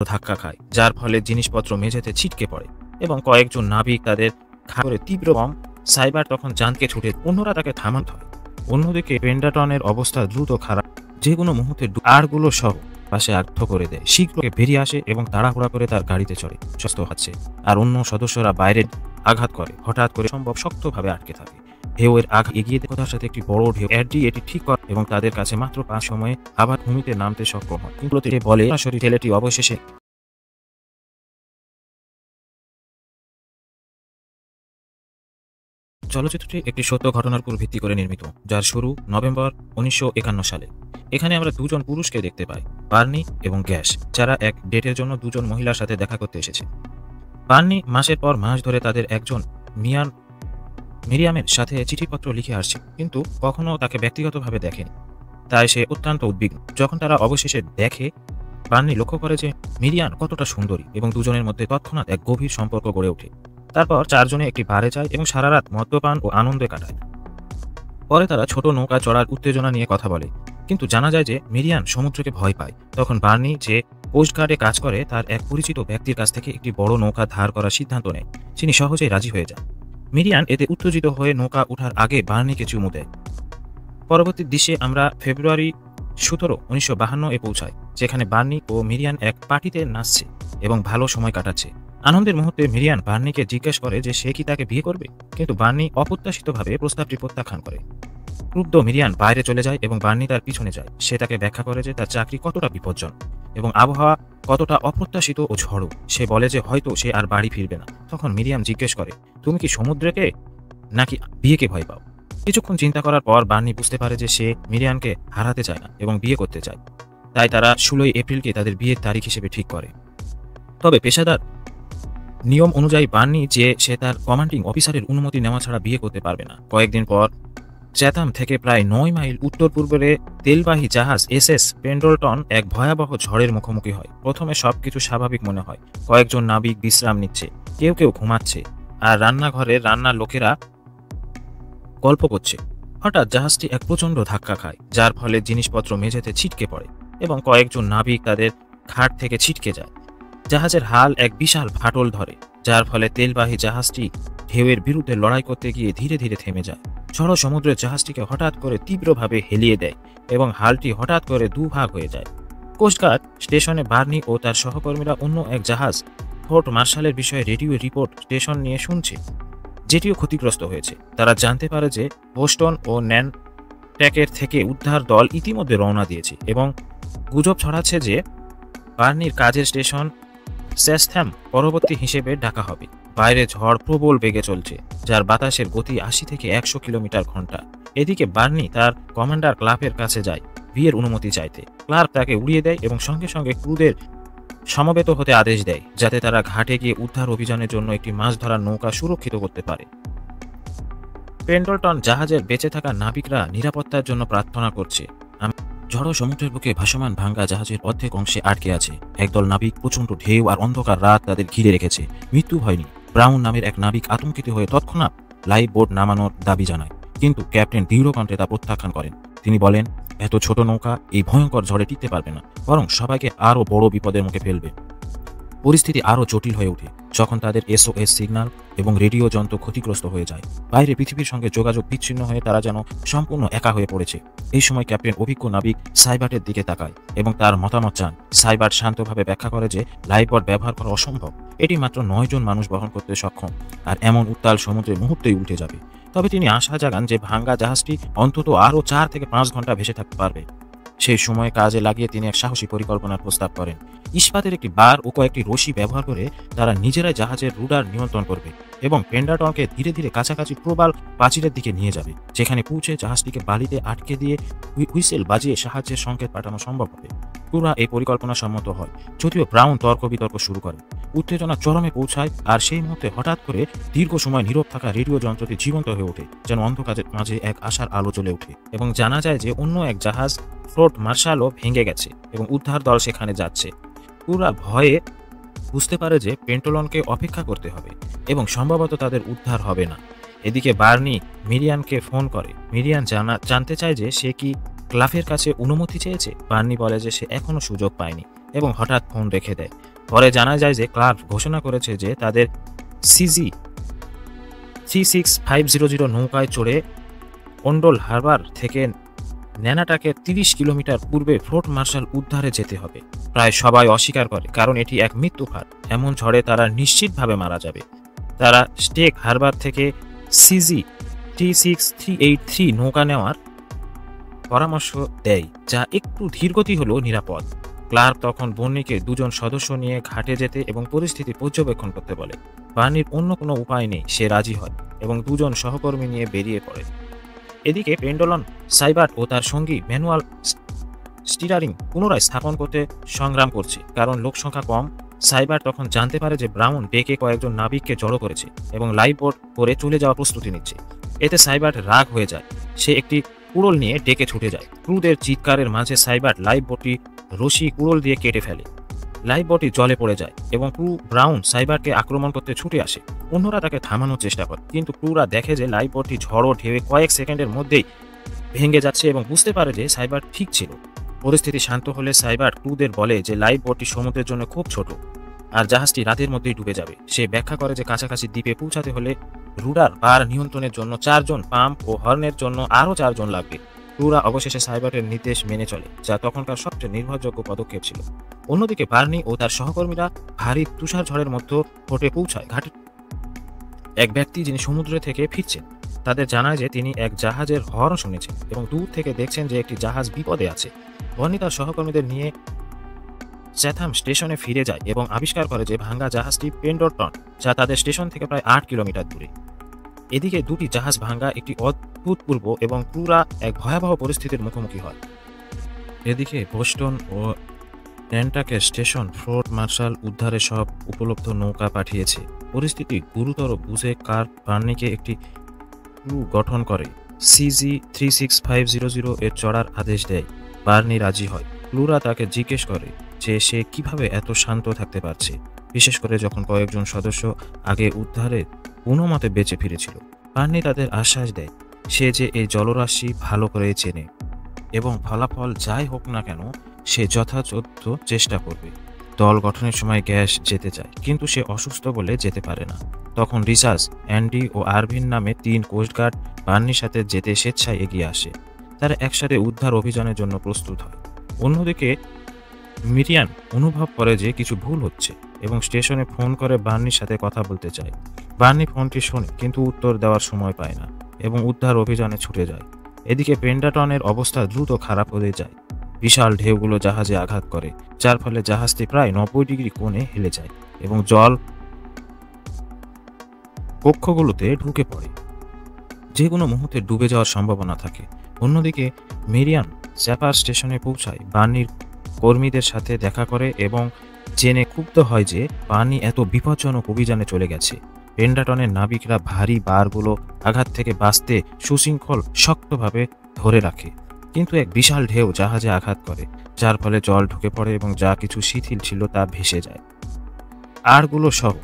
ধাক্কা খায়, যার ফলে জিনিসপত্র মেঝেতে ছিটকে পড়ে এবং কয়েকজন নাবিক তাদের করে তীব্র বম। সাইবার তখন জানকে ছুটে, অন্যরা তাকে থামাতে হয়। অন্যদিকে পেন্ডাটনের অবস্থা দ্রুত খারাপ, যে কোনো মুহূর্তে আরগুলো সহ পাশে আত্ম করে দেয়। শীঘ্রই বেরিয়ে আসে এবং তাড়াহুড়া করে তার গাড়িতে চড়ে সুস্থ হচ্ছে, আর অন্য সদস্যরা বাইরে আঘাত করে হঠাৎ করে সম্ভব শক্তভাবে আটকে থাকে। ঢেউয়ের আঘাত এগিয়ে কথার সাথে একটি বড় ঢেউ এটি ঠিক করে এবং তাদের কাছে মাত্র 5 সময়ে আবার ভূমিতে নামতে সক্ষম হয়। কিন্তু বলে সরাসরি ছেলেটি অবশেষে চলচ্চিত্রটি একটি সত্য ঘটনার উপর ভিত্তি করে নির্মিত, যার শুরু নভেম্বর 1951 সালে। এখানে আমরা দুজন পুরুষকে দেখতে পাই, বার্নি এবং গ্যাস, যারা এক ডেটের জন্য দুজন মহিলার সাথে দেখা করতে এসেছে। বার্নি মাসের পর মাস ধরে তাদের একজন মিরিয়ামের সাথে চিঠিপত্র লিখে আসছে, কিন্তু কখনো তাকে ব্যক্তিগতভাবে দেখেনি, তাই সে অত্যন্ত উদ্বিগ্ন। যখন তারা অবশেষে দেখে, বার্নি লক্ষ্য করে যে মিরিয়ান কতটা সুন্দরী এবং দুজনের মধ্যে তৎক্ষণাৎ এক গভীর সম্পর্ক গড়ে ওঠে। তারপর চারজনে একটি বারে যায় এবং সারা রাত মদ্যপান ও আনন্দে কাটায়। পরে তারা ছোট নৌকা চড়ার উত্তেজনা নিয়ে কথা বলে, কিন্তু জানা যায় যে মিরিয়ান সমুদ্রকে ভয় পায়। তখন বার্নি, যে কোস্টগার্ডে কাজ করে, তার এক পরিচিত ব্যক্তির কাছ থেকে একটি বড় নৌকা ধার করার সিদ্ধান্ত নেয়। তিনি সহজেই রাজি হয়ে যান। মিরিয়ান এতে উত্তেজিত হয়ে নৌকা ওঠার আগে বার্নিকে চুমু দেয়। পরবর্তী দৃশ্যে আমরা ফেব্রুয়ারি 17, 1952 এ পৌঁছায়, যেখানে বার্নি ও মিরিয়ান এক পার্টিতে নাচছে এবং ভালো সময় কাটাচ্ছে। আনন্দের মুহূর্তে মিরিয়ান বার্নিকে জিজ্ঞেস করে যে সে কি তাকে বিয়ে করবে, কিন্তু বার্নি অপ্রত্যাশিতভাবে প্রস্তাবটি প্রত্যাখ্যান করে। ক্রুদ্ধ মিরিয়ান বাইরে চলে যায় এবং বার্নি তার পিছনে যায়। সে তাকে ব্যাখ্যা করে যে তার চাকরি কতটা বিপজ্জনক এবং আবহাওয়া কতটা অপ্রত্যাশিত ও ঝড়ো। সে বলে যে হয়তো সে আর বাড়ি ফিরবে না। তখন মিরিয়াম জিজ্ঞেস করে, তুমি কি সমুদ্রকে নাকি বিয়েকে ভয় পাও? কিছুক্ষণ চিন্তা করার পর বার্নি বুঝতে পারে যে সে মিরিয়ানকে হারাতে চায় না এবং বিয়ে করতে চায়। তাই তারা 16 এপ্রিলকে তাদের বিয়ের তারিখ হিসেবে ঠিক করে। তবে পেশাদার নিয়ম অনুযায়ী বার্নি যে সে তার কমান্ডিং অফিসারের অনুমতি নেওয়া ছাড়া বিয়ে করতে পারবে না। কয়েকদিন পর চ্যাথাম থেকে প্রায় 9 মাইল উত্তর পূর্বে তেলবাহী জাহাজ এসএস পেন্ডলটন এক ভয়াবহ ঝড়ের মুখোমুখি হয়। প্রথমে সবকিছু স্বাভাবিক মনে হয়। কয়েকজন নাবিক বিশ্রাম নিচ্ছে, কেউ কেউ ঘুমাচ্ছে, আর রান্নাঘরের রান্নার লোকেরা গল্প করছে। হঠাৎ জাহাজটি এক প্রচণ্ড ধাক্কা খায়, যার ফলে জিনিসপত্র মেঝেতে ছিটকে পড়ে এবং কয়েকজন নাবিক তাদের ঘাট থেকে ছিটকে যায়। জাহাজের হাল এক বিশাল ফাটল ধরে, যার ফলে তেলবাহী জাহাজটি ঢেউয়ের বিরুদ্ধে লড়াই করতে গিয়ে ধীরে ধীরে থেমে যায়। ঝড়ো সমুদ্রের জাহাজটিকে হঠাৎ করে তীব্রভাবে হেলিয়ে দেয় এবং হালটি হঠাৎ করে দুভাগ হয়ে যায়। কোস্টগার্ড স্টেশনে বার্নি ও তার সহকর্মীরা অন্য এক জাহাজ ফোর্ট মার্শালের বিষয়ে রেডিও রিপোর্ট স্টেশন নিয়ে শুনছে, যেটিও ক্ষতিগ্রস্ত হয়েছে। তারা জানতে পারে যে বোস্টন ও ন্যানট্যাকের থেকে উদ্ধার দল ইতিমধ্যে রওনা দিয়েছে এবং গুজব ছড়াচ্ছে যে বার্নির কাজের স্টেশন চ্যাথাম পরবর্তী হিসেবে ডাকা হবে। বাইরে ঝড় প্রবল বেগে চলছে, যার বাতাসের গতি 80 থেকে 100 কিলোমিটার ঘন্টা। এদিকে বার্নি তার কমান্ডার ক্লার্কের কাছে যায় বিয়ের অনুমতি চাইতে। ক্লার্ক তাকে উড়িয়ে দেয় এবং সঙ্গে সঙ্গে ক্রুদের সমবেত হতে আদেশ দেয়, যাতে তারা ঘাটে গিয়ে উদ্ধার অভিযানের জন্য একটি মাছ ধরার নৌকা সুরক্ষিত করতে পারে। পেন্ডলটন জাহাজের বেঁচে থাকা নাবিকরা নিরাপত্তার জন্য প্রার্থনা করছে। ঝড়ো সমুদ্রের বুকে ভাসমান ভাঙ্গা জাহাজের অর্ধেক অংশে আটকে আছে। একদল নাবিক প্রচণ্ড ঢেউ আর অন্ধকার রাত তাদের ঘিরে রেখেছে। মৃত্যু হয়নি। ব্রাউন নামের এক নাবিক আতঙ্কিত হয়ে তৎক্ষণাৎ লাইফ বোট নামানোর দাবি জানায়, কিন্তু ক্যাপ্টেন দৃঢ় কণ্ঠে তা প্রত্যাখ্যান করেন। তিনি বলেন, এত ছোট নৌকা এই ভয়ঙ্কর ঝড়ে টিকতে পারবে না, বরং সবাইকে আরও বড় বিপদের মুখে ফেলবে। পরিস্থিতি আরও জটিল হয়ে ওঠে যখন তাদের SOS সিগন্যাল এবং রেডিও যন্ত্র ক্ষতিগ্রস্ত হয়ে যায়। বাইরে পৃথিবীর সঙ্গে যোগাযোগ বিচ্ছিন্ন হয়ে তারা যেন সম্পূর্ণ একা হয়ে পড়েছে। এই সময় ক্যাপ্টেন অভিজ্ঞ নাবিক সাইবার্টের দিকে তাকায় এবং তার মতামত চান। সাইবার্ট শান্তভাবে ব্যাখ্যা করে যে লাইফবোট ব্যবহার করা অসম্ভব। এটি মাত্র 9 জন মানুষ বহন করতে সক্ষম, আর এমন উত্তাল সমুদ্রে মুহূর্তেই উল্টে যাবে। তবে তিনি আশা জাগান যে ভাঙ্গা জাহাজটি অন্তত আরও 4 থেকে 5 ঘন্টা ভেসে থাকতে পারবে। সেই সময় কাজে লাগিয়ে তিনি এক সাহসী পরিকল্পনার প্রস্তাব করেন। ইস্পাতের একটি বার ও কয়েকটি রশি ব্যবহার করে তারা নিজেরাই জাহাজের রুডার নিয়ন্ত্রণ করবে এবং পেন্ডাটনকে ধীরে ধীরে কাছাকাছি প্রবাল প্রাচীরের দিকে নিয়ে যাবে, যেখানে পৌঁছে জাহাজটিকে বালিতে আটকে দিয়ে হুইসেল বাজিয়ে সাহায্যের সংকেত পাঠানো সম্ভব হবে। পুরা এই পরিকল্পনা সম্মত হয়, যদিও ব্রাউন তর্ক বিতর্ক শুরু করে। উত্তেজনা চরমে পৌঁছায়, আর সেই মুহূর্তে হঠাৎ করে দীর্ঘ সময় নীরব থাকা রেডিও যন্ত্রটি জীবন্ত হয়ে ওঠে, যেন অন্ধকারের মাঝে এক আশার আলো জ্বলে ওঠে এবং জানা যায় যে অন্য এক জাহাজ ফোর্ট মার্শালও ভেঙে গেছে এবং উদ্ধার দল সেখানে যাচ্ছে। পুরা ভয়ে বুঝতে পারে যে পেন্টলনকে অপেক্ষা করতে হবে এবং সম্ভবত তাদের উদ্ধার হবে না। এদিকে বার্নি মিরিয়ানকে ফোন করে। মিরিয়ান জানতে চায় যে সে কি ক্লাফের কাছে অনুমতি চেয়েছে। বার্নি বলে যে সে এখনো সুযোগ পায়নি এবং হঠাৎ ফোন রেখে দেয়। পরে জানা যায় যে ক্লার্ক ঘোষণা করেছে যে তাদের সিজি 36500 নৌকায় চড়ে অন্ডোল হারবার থেকে ন্যানাটাকে 30 কিলোমিটার পূর্বে ফোর্ট মার্শাল উদ্ধারে যেতে হবে। প্রায় সবাই অস্বীকার করে, কারণ এটি এক মৃত্যু ফাঁদ। এমন ঝড়ে তারা নিশ্চিতভাবে মারা যাবে। তারা স্টেক হারবার থেকে সিজি 36383 নৌকা নেওয়ার পরামর্শ দেয়, যা একটু ধীরগতি হলেও নিরাপদ। ক্লার্ক তখন বর্নিকে 2 সদস্য নিয়ে ঘাটে যেতে এবং পরিস্থিতি পর্যবেক্ষণ করতে বলে। বার্নির অন্য কোনো উপায় নেই, সে রাজি হয় এবং 2 সহকর্মী নিয়ে বেরিয়ে পড়ে। এদিকে পেন্ডলন সাইবার্ট ও তার সঙ্গী ম্যানুয়াল স্টিরারিং পুনরায় স্থাপন করতে সংগ্রাম করছে, কারণ লোকসংখ্যা কম। সাইবার্ট তখন জানতে পারে যে ব্রাউন ডেকে কয়েকজন নাবিককে জড়ো করেছে এবং লাইফ বোট করে চলে যাওয়ার প্রস্তুতি নিচ্ছে। এতে সাইবার্ট রাগ হয়ে যায়। সে একটি কুড়োল নিয়ে ডেকে ছুটে যায়। ক্রুদের চিৎকারের মাঝে সাইবার্ট লাইফ বোটটি রশি কুড়োল দিয়ে কেটে ফেলে। লাইফ বোটটি জলে পড়ে যায় এবং ক্রু ব্রাউন সাইবারকে আক্রমণ করতে ছুটে আসে। অন্যরা তাকে থামানোর চেষ্টা করে, কিন্তু ক্রুরা দেখে যে লাইফ বোটটি ঝড়ো ঢেউয়ে কয়েক সেকেন্ডের মধ্যেই ভেঙে যাচ্ছে এবং বুঝতে পারে যে সাইবার্ট ঠিক ছিল। পরিস্থিতি শান্ত হলে সাইবার্ট ক্রুদের বলে যে লাইফ বোটটি সমুদ্রের জন্য খুব ছোট আর জাহাজটি রাতের মধ্যেই ডুবে যাবে। সে ব্যাখ্যা করে যে কাছাকাছি দ্বীপে পৌঁছাতে হলে রুডার বার নিয়ন্ত্রণের জন্য 4 জন, পাম্প ও হর্নের জন্য আরও 4 জন লাগবে। ক্রুরা অবশেষে সাইবার্টের নির্দেশ মেনে চলে, যা তখনকার সবচেয়ে নির্ভরযোগ্য পদক্ষেপ ছিল। অন্যদিকে বার্নি ও তার সহকর্মীরা ভারী তুষার ঝড়ের মধ্যে ফোর্টে পৌঁছায়। ঘাটে এক ব্যক্তি যিনি সমুদ্র থেকে ফিরছেন তাদের জানায় যে তিনি এক জাহাজের হর্ন শুনেছেন এবং দূর থেকে দেখছেন যে একটি জাহাজ বিপদে আছে। বার্নি তার সহকর্মীদের নিয়ে চ্যাথাম স্টেশনে ফিরে যায় এবং আবিষ্কার করে যে ভাঙ্গা জাহাজটি পেন্ডরটন, যা তাদের স্টেশন থেকে প্রায় 8 কিলোমিটার দূরে। এদিকে 2টি জাহাজ ভাঙ্গা একটি অভূতপূর্ব এবং ক্রুরা এক ভয়াবহ পরিস্থিতির মুখোমুখি হয়। এদিকে বোস্টন ও ন্যান্টাকের স্টেশন ফোর্ট মার্শাল উদ্ধারে সব উপলব্ধ নৌকা পাঠিয়েছে। পরিস্থিতি গুরুতর বুঝে ক্লার্ক বার্নিকে একটি ক্রু গঠন করে সিজি 36500 এর চড়ার আদেশ দেয়। বার্নি রাজি হয়। ক্রুরা তাকে জিজ্ঞেস করে যে সে কিভাবে এত শান্ত থাকতে পারছে, বিশেষ করে যখন কয়েকজন সদস্য আগে উদ্ধারে কোনো মতে বেঁচে ফিরেছিল। বার্নি তাদের আশ্বাস দেয় সে যে এই জলরাশি ভালো করে চেনে এবং ফলাফল যাই হোক না কেন সে যথাযথ চেষ্টা করবে। দল গঠনের সময় গ্যাস যেতে চায়, কিন্তু সে অসুস্থ বলে যেতে পারে না। তখন রিসার্চ, অ্যান্ডি ও আরভিন নামে 3 কোস্টগার্ড বার্নির সাথে যেতে স্বেচ্ছায় এগিয়ে আসে। তারা একসাথে উদ্ধার অভিযানের জন্য প্রস্তুত হয়। অন্যদিকে মিরিয়ান অনুভব করে যে কিছু ভুল হচ্ছে এবং স্টেশনে ফোন করে বার্নির সাথে কথা বলতে চায়। বার্নি ফোনটি শোনে কিন্তু উত্তর দেওয়ার সময় পায় না এবং উদ্ধার অভিযানে ছুটে যায়। এদিকে পেন্ডাটনের অবস্থা দ্রুত খারাপ হয়ে যায়। বিশাল ঢেউগুলো জাহাজে আঘাত করে, যার ফলে জাহাজটি প্রায় 90 ডিগ্রি কোণে হেলে যায় এবং জল কক্ষগুলোতে ঢুকে পড়ে। যে কোনো মুহূর্তে ডুবে যাওয়ার সম্ভাবনা থাকে। অন্যদিকে মেরিয়ান চ্যাপার স্টেশনে পৌঁছায়, বার্নির কর্মীদের সাথে দেখা করে এবং জেনে ক্ষুব্ধ হয় যে বার্নি এত বিপজ্জনক অভিযানে চলে গেছে। পেন্ডাটনের নাবিকরা ভারী বারগুলো আঘাত থেকে বাঁচতে সুশৃঙ্খল শক্তভাবে ধরে রাখে, কিন্তু এক বিশাল ঢেউ জাহাজে আঘাত করে, যার ফলে জল ঢুকে পড়ে এবং যা কিছু শিথিল ছিল তা ভেসে যায়। আরগুলো সহ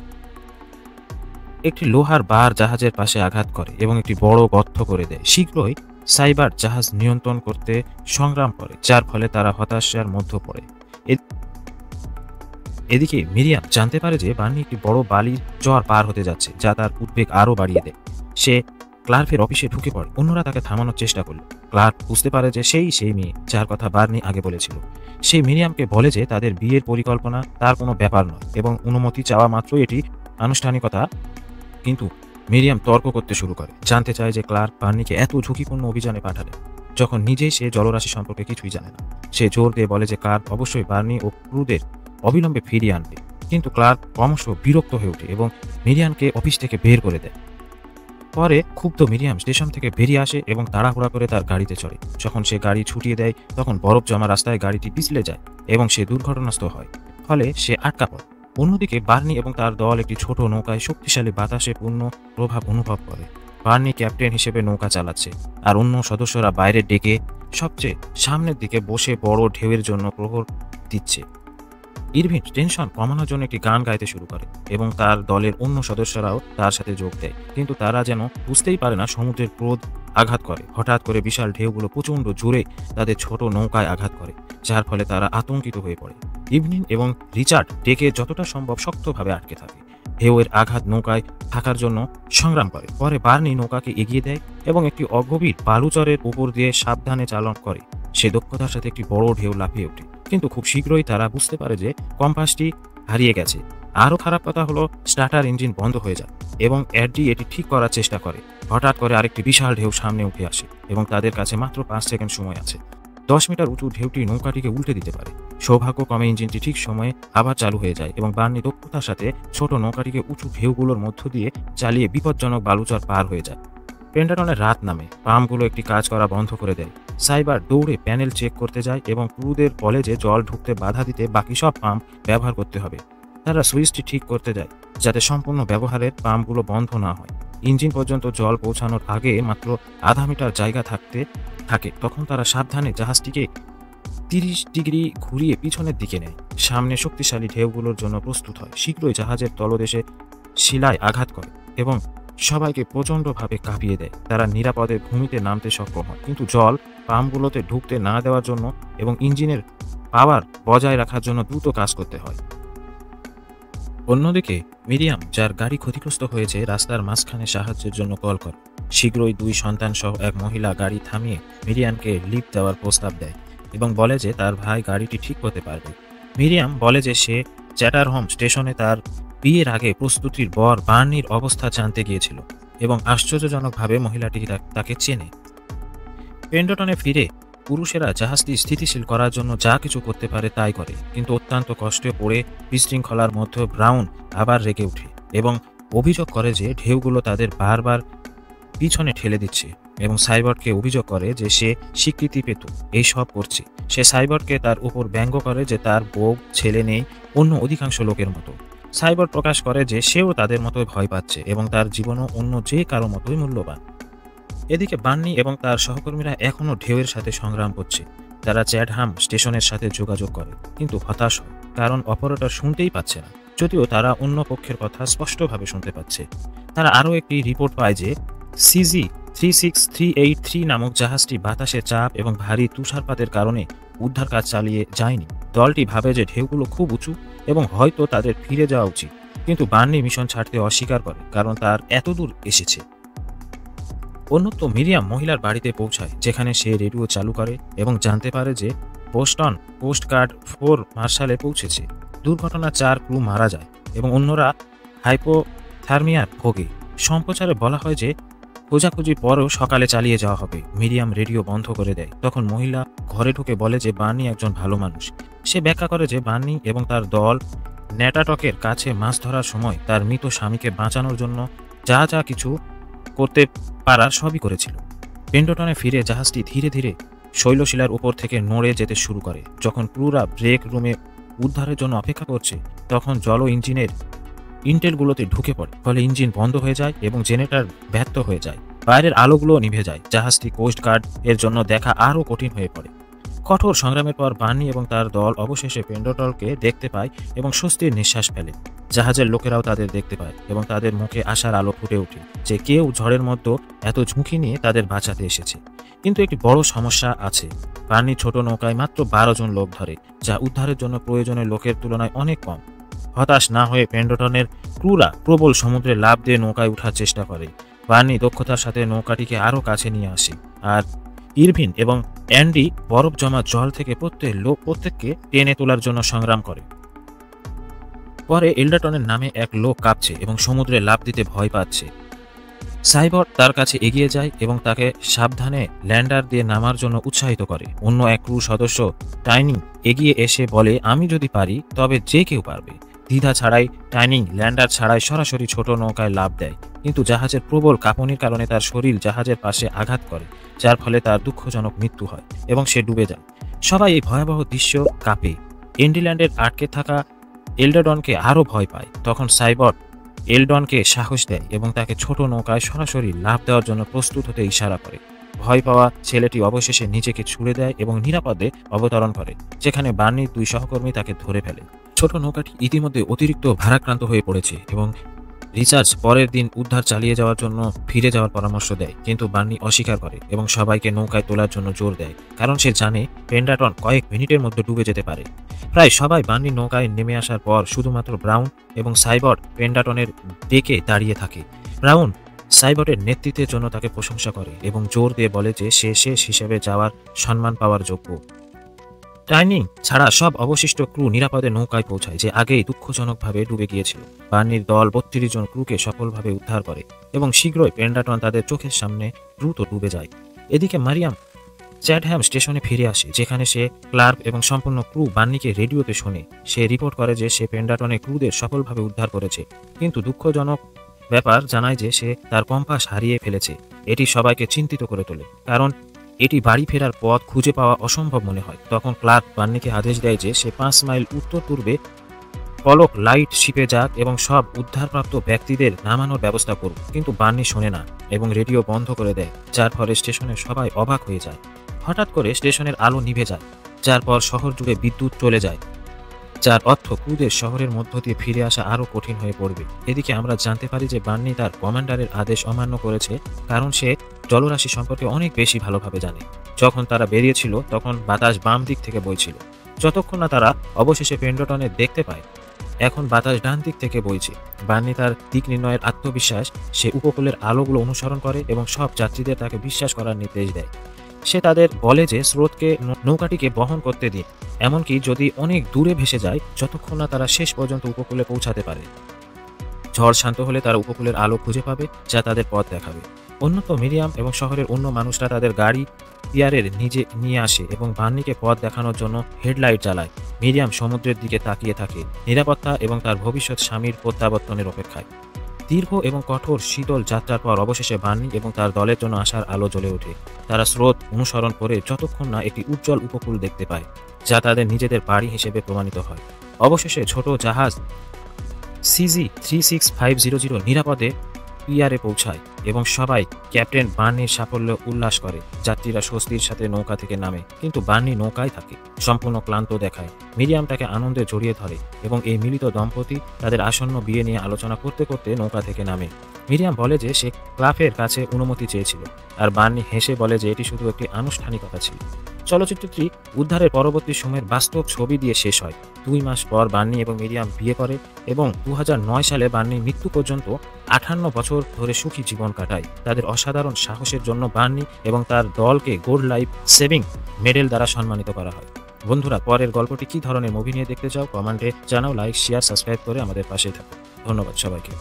একটি লোহার বার জাহাজের পাশে আঘাত করে এবং একটি বড় গর্ত করে দেয়। শীঘ্রই সাইবার জাহাজ নিয়ন্ত্রণ করতে সংগ্রাম করে, যার ফলে তারা হতাশার মধ্যে পড়ে। এদিকে মিরিয়াম জানতে পারে যে বার্নি একটি বড় বালির চর পার হতে যাচ্ছে, যা তার উদ্বেগ আরও বাড়িয়ে দেয়। সে ক্লার্কের অফিসে ঢুকে পড়ে। অন্যরা তাকে থামানোর চেষ্টা করল। ক্লার্ক বুঝতে পারে যে সেই মেয়ে যার কথা বার্নি আগে বলেছিল। সে মিরিয়ামকে বলে যে তাদের বিয়ের পরিকল্পনা তার কোনো ব্যাপার নয় এবং অনুমতি চাওয়া মাত্রই এটি আনুষ্ঠানিকতা। কিন্তু মিরিয়াম তর্ক করতে শুরু করে, জানতে চায় যে ক্লার্ক বার্নিকে এত ঝুঁকিপূর্ণ অভিযানে পাঠালে যখন নিজেই সে জলরাশি সম্পর্কে কিছুই জানে না। সে জোর দিয়ে বলে যে ক্লার্ক অবশ্যই বার্নি ও ক্রুদের অবিলম্বে ফিরিয়ে আনবে, কিন্তু ক্লার্ক ক্রমশ বিরক্ত হয়ে ওঠে এবং মিরিয়ামকে অফিস থেকে বের করে দেয়। পরে ক্ষুব্ধ মিরিয়াম স্টেশন থেকে বেরিয়ে আসে এবং তাড়াহুড়া করে তার গাড়িতে চড়ে। যখন সে গাড়ি ছুটিয়ে দেয় তখন বরফ জমা রাস্তায় গাড়িটি পিছলে যায় এবং সে দুর্ঘটনাস্থ হয়, ফলে সে আটকা পড়ে। অন্যদিকে বার্নি এবং তার দল একটি ছোট নৌকায় শক্তিশালী বাতাসে পূর্ণ প্রভাব অনুভব করে। বার্নি ক্যাপ্টেন হিসেবে নৌকা চালাচ্ছে আর অন্য সদস্যরা বাইরের ডেকে সবচেয়ে সামনের দিকে বসে বড় ঢেউয়ের জন্য প্রহর দিচ্ছে। ইরভিন টেনশন কমানোর জন্য একটি গান গাইতে শুরু করে এবং তার দলের অন্য সদস্যরাও তার সাথে যোগ দেয়, কিন্তু তারা যেন বুঝতেই পারে না সমুদ্রের ক্রোধ আঘাত করে। হঠাৎ করে বিশাল ঢেউগুলো প্রচণ্ড জোরে তাদের ছোট নৌকায় আঘাত করে, যার ফলে তারা আতঙ্কিত হয়ে পড়ে। ইভনিং এবং রিচার্ড ডেকে যতটা সম্ভব শক্তভাবে আটকে থাকে। ঢেউয়ের আঘাত নৌকায় থাকার জন্য সংগ্রাম করে। পরে বার্নি নৌকাকে এগিয়ে দেয় এবং একটি অগভীর বালুচরের উপর দিয়ে সাবধানে চালন করে। সে দক্ষতার সাথে একটি বড় ঢেউ লাফিয়ে ওঠে, কিন্তু খুব শীঘ্রই তারা বুঝতে পারে যে কম্পাসটি হারিয়ে গেছে। আরও খারাপ কথা হলো স্টার্টার ইঞ্জিন বন্ধ হয়ে যায় এবং এডি এটি ঠিক করার চেষ্টা করে। হঠাৎ করে আরেকটি বিশাল ঢেউ সামনে উঠে আসে এবং তাদের কাছে মাত্র 5 সেকেন্ড সময় আছে। 10 মিটার উঁচু ঢেউটি নৌকাটিকে উল্টে দিতে পারে। সৌভাগ্যক্রমে ইঞ্জিনটি ঠিক সময়ে আবার চালু হয়ে যায় এবং বার্নি দক্ষতার সাথে ছোট নৌকাটিকে উঁচু ঢেউগুলোর মধ্য দিয়ে চালিয়ে বিপজ্জনক বালুচর পার হয়ে যায়। পেন্টাটনের রাত নামে, পাম্পগুলো একটি কাজ করা বন্ধ করে দেয়। সাইবার দৌড়ে প্যানেল চেক করতে যায় এবং ক্রুদের বলে যে জল ঢুকতে বাধা দিতে বাকি সব পাম্প ব্যবহার করতে হবে। তারা সুইচটি ঠিক করতে যায় যাতে সম্পূর্ণ ব্যবহারের পাম্পগুলো বন্ধ না হয়। ইঞ্জিন পর্যন্ত জল পৌঁছানোর আগে মাত্র আধা মিটার জায়গা থাকে তখন তারা সাবধানে জাহাজটিকে 30 ডিগ্রি ঘুরিয়ে পিছনের দিকে নেয়। সামনে শক্তিশালী ঢেউগুলোর জন্য প্রস্তুত হয়। শীঘ্রই জাহাজের তলদেশে শিলায় আঘাত করে এবং সবাইকে প্রচণ্ডভাবে কাঁপিয়ে দেয়। তারা নিরাপদে ভূমিতে নামতে সক্ষম হয়, কিন্তু জল পাম্পগুলোতে ঢুকতে না দেওয়ার জন্য এবং ইঞ্জিনের পাওয়ার বজায় রাখার জন্য দ্রুত কাজ করতে হয়। অন্যদিকে মিরিয়াম, যার গাড়ি ক্ষতিগ্রস্ত হয়েছে, রাস্তার মাঝখানে সাহায্যের জন্য কল করে। শীঘ্রই 2 সন্তান সহ এক মহিলা গাড়ি থামিয়ে মিরিয়ামকে লিফট দেওয়ার প্রস্তাব দেয় এবং বলে যে তার ভাই গাড়িটি ঠিক করতে পারবে। মিরিয়াম বলে যে সে চ্যাটারহোম স্টেশনে তার বিয়ের আগে প্রস্তুতির বর বার্নির অবস্থা জানতে গিয়েছিল এবং আশ্চর্যজনকভাবে মহিলাটি তাকে চেনে। পেন্ডটনে ফিরে পুরুষেরা জাহাজটি স্থিতিশীল করার জন্য যা কিছু করতে পারে তাই করে, কিন্তু অত্যন্ত কষ্টে পড়ে বিশৃঙ্খলার মধ্যে ব্রাউন আবার রেগে ওঠে এবং অভিযোগ করে যে ঢেউগুলো তাদের বারবার পিছনে ঠেলে দিচ্ছে এবং সাইবর্ডকে অভিযোগ করে যে সে স্বীকৃতি পেত এই সব করছে। সে সাইবর্ডকে তার উপর ব্যঙ্গ করে যে তার বউ ছেলে নেই অন্য অধিকাংশ লোকের মতো। সাইবর্ড প্রকাশ করে যে সেও তাদের মতোই ভয় পাচ্ছে এবং তার জীবনও অন্য যে কারো মতোই মূল্যবান। এদিকে বার্নি এবং তার সহকর্মীরা এখনও ঢেউয়ের সাথে সংগ্রাম করছে। তারা চ্যাটহাম স্টেশনের সাথে যোগাযোগ করে, কিন্তু হতাশ হয় কারণ অপারেটর শুনতেই পাচ্ছে না, যদিও তারা অন্য পক্ষের কথা স্পষ্টভাবে শুনতে পাচ্ছে। তারা আরও একটি রিপোর্ট পায় যে CG-36383 নামক জাহাজটি বাতাসের চাপ এবং ভারী তুষারপাতের কারণে উদ্ধার কাজ চালিয়ে যায়নি। দলটি ভাবে যে ঢেউগুলো খুব উঁচু এবং হয়তো তাদের ফিরে যাওয়া উচিত, কিন্তু বার্নি মিশন ছাড়তে অস্বীকার করে কারণ তার এতদূর এসেছে। অন্যত্র মিরিয়াম মহিলার বাড়িতে পৌঁছায়, যেখানে সে রেডিও চালু করে এবং জানতে পারে যে বোস্টন কোস্টগার্ড 4 মার্শালে পৌঁছেছে। দুর্ঘটনার 4 ক্রু মারা যায় এবং অন্যরা হাইপোথার্মিয়ার ভোগে। সম্প্রচারে বলা হয় যে খোঁজাখুঁজির পরেও সকালে চালিয়ে যাওয়া হবে। মিরিয়াম রেডিও বন্ধ করে দেয়। তখন মহিলা ঘরে ঢুকে বলে যে বার্নি একজন ভালো মানুষ। সে ব্যাখ্যা করে যে বার্নি এবং তার দল নেটাটকের কাছে মাছ ধরার সময় তার মৃত স্বামীকে বাঁচানোর জন্য যা যা কিছু করতে পারার সবই করেছিল। পেন্ডটনে ফিরে জাহাজটি ধীরে ধীরে শৈলশিলার উপর থেকে নড়ে যেতে শুরু করে। যখন ক্রুরা ব্রেক রুমে উদ্ধারের জন্য অপেক্ষা করছে, তখন জল ইঞ্জিনের ইন্টেলগুলোতে ঢুকে পড়ে, ফলে ইঞ্জিন বন্ধ হয়ে যায় এবং জেনারেটর ব্যর্থ হয়ে যায়। বাইরের আলোগুলো নিভে যায়। জাহাজটি কোস্টগার্ড এর জন্য দেখা আরও কঠিন হয়ে পড়ে। কঠোর সংগ্রামের পর বার্নি এবং তার দল অবশেষে পেন্ডটলকে দেখতে পায় এবং স্বস্তির নিঃশ্বাস ফেলে। জাহাজের লোকেরাও তাদের দেখতে পায় এবং তাদের মুখে আশার আলো ফুটে ওঠে যে কেউ ঝড়ের মধ্যে এত ঝুঁকি নিয়ে তাদের বাঁচাতে এসেছে। কিন্তু একটি বড় সমস্যা আছে। বার্নি ছোট নৌকায় মাত্র 12 জন লোক ধরে, যা উদ্ধারের জন্য প্রয়োজনীয় লোকের তুলনায় অনেক কম। হতাশ না হয়ে পেন্ডটনের ক্রুরা প্রবল সমুদ্রে লাফ দিয়ে নৌকায় ওঠার চেষ্টা করে। বার্নি দক্ষতার সাথে নৌকাটিকে আরও কাছে নিয়ে আসে, আর ইরভিন এবং অ্যান্ডি বরফ জমা জল থেকে প্রত্যেককে টেনে তোলার জন্য সংগ্রাম করে। পরে এল্ডাটনের নামে এক লোক কাঁপছে এবং সমুদ্রে লাফ দিতে ভয় পাচ্ছে। সাইবর্ড তার কাছে এগিয়ে যায় এবং তাকে সাবধানে ল্যান্ডার দিয়ে নামার জন্য উৎসাহিত করে। অন্য এক ক্রু সদস্য টাইনিং এগিয়ে এসে বলে, আমি যদি পারি তবে যে কেউ পারবে। দ্বিধা ছাড়াই টাইনিং ল্যান্ডার ছাড়াই সরাসরি ছোট নৌকায় লাফ দেয়, কিন্তু জাহাজের প্রবল কাঁপুনির কারণে তার শরীর জাহাজের পাশে আঘাত করে, যার ফলে তার দুঃখজনক মৃত্যু হয় এবং সে ডুবে যায়। সবাই এই ভয়াবহ দৃশ্য কাঁপে। এন্ডিল্যান্ডের আটকে থাকা এল্ডাডনকে আরও ভয় পায়। তখন সাইবর্ড এলডনকে সাহস দেয় এবং তাকে ছোট নৌকায় সরাসরি লাফ দেওয়ার জন্য প্রস্তুত হতে ইশারা করে। ভয় পাওয়া ছেলেটি অবশেষে নিজেকে ছুড়ে দেয় এবং নিরাপদে অবতরণ করে, যেখানে বার্নির 2 সহকর্মী তাকে ধরে ফেলে। ছোট নৌকাটি ইতিমধ্যে অতিরিক্ত ভারাক্রান্ত হয়ে পড়েছে এবং রিচার্জ পরের দিন উদ্ধার চালিয়ে যাওয়ার জন্য ফিরে যাওয়ার পরামর্শ দেয়, কিন্তু বার্নি অস্বীকার করে এবং সবাইকে নৌকায় তোলার জন্য জোর দেয়, কারণ সে জানে পেন্ডাটন কয়েক মিনিটের মধ্যে ডুবে যেতে পারে। প্রায় সবাই বার্নির নৌকায় নেমে আসার পর শুধুমাত্র ব্রাউন এবং সাইবট পেন্ডাটনের ডেকে দাঁড়িয়ে থাকে। ব্রাউন সাইবটের নেতৃত্বের জন্য তাকে প্রশংসা করে এবং জোর দিয়ে বলে যে সে শেষ হিসেবে যাওয়ার সম্মান পাওয়ার যোগ্য। টাইনিং ছাড়া সব অবশিষ্ট ক্রু নিরাপদে নৌকায় পৌঁছায়, যে আগেই দুঃখজনকভাবে ডুবে গিয়েছিল। বার্নির দল 32 জন ক্রুকে সফলভাবে উদ্ধার করে এবং শীঘ্রই পেন্ডাটন তাদের চোখের সামনে দ্রুত ডুবে যায়। এদিকে মারিয়াম চ্যাডহ্যাম স্টেশনে ফিরে আসে, যেখানে সে ক্লার্ক এবং সম্পূর্ণ ক্রু বার্নিকে রেডিওতে শোনে। সে রিপোর্ট করে যে সে পেন্ডাটনের ক্রুদের সফলভাবে উদ্ধার করেছে, কিন্তু দুঃখজনক ব্যাপার জানায় যে সে তার কম্পাস হারিয়ে ফেলেছে। এটি সবাইকে চিন্তিত করে তোলে, কারণ এটি বাড়ি ফেরার পথ খুঁজে পাওয়া অসম্ভব মনে হয়। তখন ক্লার্ক বার্নিকে আদেশ দেয় যে সে 5 মাইল উত্তর পূর্বে পলক লাইট শিপে যাক এবং সব উদ্ধারপ্রাপ্ত ব্যক্তিদের নামানোর ব্যবস্থা করুক, কিন্তু বার্নি শোনে না এবং রেডিও বন্ধ করে দেয়, যার ফলে স্টেশনের সবাই অবাক হয়ে যায়। হঠাৎ করে স্টেশনের আলো নিভে যায়, যার পর শহর জুড়ে বিদ্যুৎ চলে যায়, যার অর্থ ক্রুদের শহরের মধ্য দিয়ে ফিরে আসা আরও কঠিন হয়ে পড়বে। এদিকে আমরা জানতে পারি যে বার্নি তার কমান্ডারের আদেশ অমান্য করেছে, কারণ সে জলরাশি সম্পর্কে অনেক বেশি ভালোভাবে জানে। যখন তারা বেরিয়েছিল তখন বাতাস বাম দিক থেকে বইছিল, যতক্ষণ না তারা অবশেষে পেন্ডাটনে দেখতে পায় এখন বাতাস ডান দিক থেকে বইছে। বার্নি তার দিক নির্ণয়ের আত্মবিশ্বাস, সে উপকূলের আলোগুলো অনুসরণ করে এবং সব যাত্রীদের তাকে বিশ্বাস করার নির্দেশ দেয়। সে তাদের বলে যে স্রোতকে নৌকাটিকে বহন করতে দিন, এমনকি যদি অনেক দূরে ভেসে যায়, যতক্ষণ না তারা শেষ পর্যন্ত উপকূলে পৌঁছাতে পারে। ঝড় শান্ত হলে তারা উপকূলের আলো খুঁজে পাবে, যা তাদের পথ দেখাবে। অন্যত মিরিয়াম এবং শহরের অন্য মানুষরা তাদের গাড়ি পিয়ারের নিজে নিয়ে আসে এবং বার্নিকে পথ দেখানোর জন্য হেডলাইট জ্বালায়। মিরিয়াম সমুদ্রের দিকে তাকিয়ে থাকে, নিরাপত্তা এবং তার ভবিষ্যৎ স্বামীর প্রত্যাবর্তনের অপেক্ষায়। দীর্ঘ এবং কঠোর শীতল যাত্রার পর অবশেষে বার্নি এবং তার দলের জন্য আসার আলো জ্বলে ওঠে। তারা স্রোত অনুসরণ করে যতক্ষণ না একটি উজ্জ্বল উপকূল দেখতে পায়, যা তাদের নিজেদের বাড়ি হিসেবে প্রমাণিত হয়। অবশেষে ছোট জাহাজ CG-36500 নিরাপদে পিয়ারে পৌঁছায় এবং সবাই ক্যাপ্টেন বার্নির সাফল্য উল্লাস করে। যাত্রীরা স্বস্তির সাথে নৌকা থেকে নামে, কিন্তু বার্নি নৌকায় থাকে, সম্পূর্ণ ক্লান্ত দেখায়। মিরিয়াম তাকে আনন্দে জড়িয়ে ধরে এবং এই মিলিত দম্পতি তাদের আসন্ন বিয়ে নিয়ে আলোচনা করতে করতে নৌকা থেকে নামে। মিরিয়াম বলে যে সে ক্লাফের কাছে অনুমতি চেয়েছিল, আর বার্নি হেসে বলে যে এটি শুধু একটি আনুষ্ঠানিকতা ছিল। চলচ্চিত্রটি উদ্ধারের পরবর্তী সময়ের বাস্তব ছবি দিয়ে শেষ হয়। 2 মাস পর বার্নি এবং মিরিয়াম বিয়ে করে এবং 2009 সালে বার্নির মৃত্যু পর্যন্ত 58 বছর ধরে সুখী জীবন কাটায়। তাদের অসাধারণ সাহসের জন্য বার্নি এবং তার দলকে গোল্ড লাইফ সেভিং মেডেল দ্বারা সম্মানিত করা হয়। বন্ধুরা, পরের গল্পটি কী ধরনের মুভি নিয়ে দেখতে চাও কমেন্টে জানাও। লাইক, শেয়ার, সাবস্ক্রাইব করে আমাদের পাশেই থাকো। ধন্যবাদ সবাইকে।